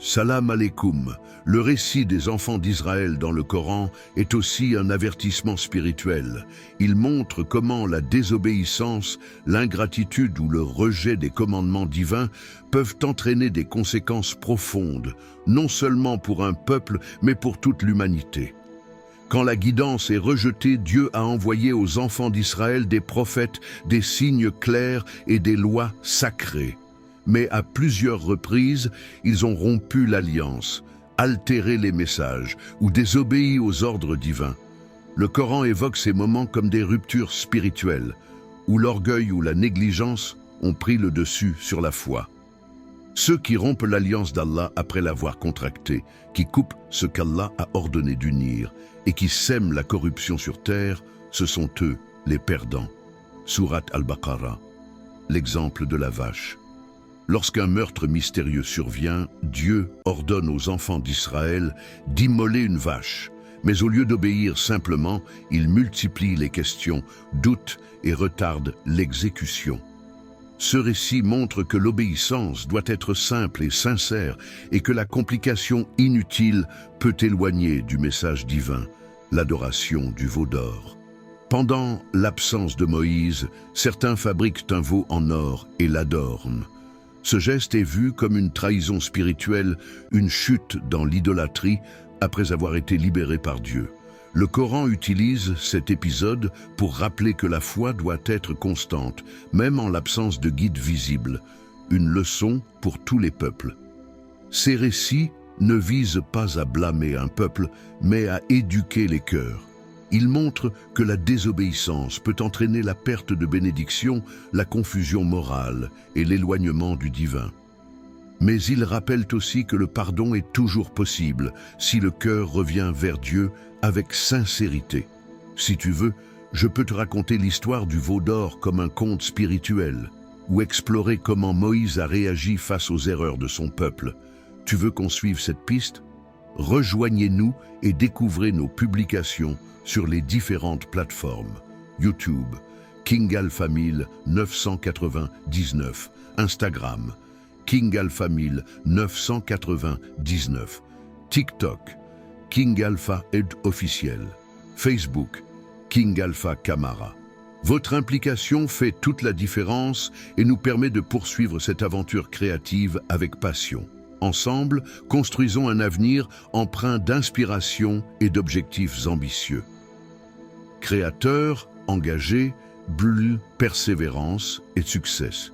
Salam alaikum. Le récit des enfants d'Israël dans le Coran est aussi un avertissement spirituel. Il montre comment la désobéissance, l'ingratitude ou le rejet des commandements divins peuvent entraîner des conséquences profondes, non seulement pour un peuple, mais pour toute l'humanité. Quand la guidance est rejetée, Dieu a envoyé aux enfants d'Israël des prophètes, des signes clairs et des lois sacrées. Mais à plusieurs reprises, ils ont rompu l'alliance, altéré les messages ou désobéi aux ordres divins. Le Coran évoque ces moments comme des ruptures spirituelles, où l'orgueil ou la négligence ont pris le dessus sur la foi. Ceux qui rompent l'alliance d'Allah après l'avoir contractée, qui coupent ce qu'Allah a ordonné d'unir et qui sèment la corruption sur terre, ce sont eux les perdants. Sourate Al-Baqarah, l'exemple de la vache. Lorsqu'un meurtre mystérieux survient, Dieu ordonne aux enfants d'Israël d'immoler une vache. Mais au lieu d'obéir simplement, il multiplie les questions, doute et retarde l'exécution. Ce récit montre que l'obéissance doit être simple et sincère et que la complication inutile peut éloigner du message divin, l'adoration du veau d'or. Pendant l'absence de Moïse, certains fabriquent un veau en or et l'adorent. Ce geste est vu comme une trahison spirituelle, une chute dans l'idolâtrie après avoir été libéré par Dieu. Le Coran utilise cet épisode pour rappeler que la foi doit être constante, même en l'absence de guide visible, une leçon pour tous les peuples. Ces récits ne visent pas à blâmer un peuple, mais à éduquer les cœurs. Ils montrent que la désobéissance peut entraîner la perte de bénédiction, la confusion morale et l'éloignement du divin. Mais ils rappellent aussi que le pardon est toujours possible si le cœur revient vers Dieu avec sincérité. Si tu veux, je peux te raconter l'histoire du veau d'or comme un conte spirituel, ou explorer comment Moïse a réagi face aux erreurs de son peuple. Tu veux qu'on suive cette piste? Rejoignez-nous et découvrez nos publications sur les différentes plateformes. YouTube, King Alpha 999, Instagram, King Alpha 999, TikTok, King Alpha Ed officiel, Facebook, King Alpha Camara. Votre implication fait toute la différence et nous permet de poursuivre cette aventure créative avec passion. Ensemble, construisons un avenir empreint d'inspiration et d'objectifs ambitieux. Créateurs, engagés, bulle, persévérance et succès.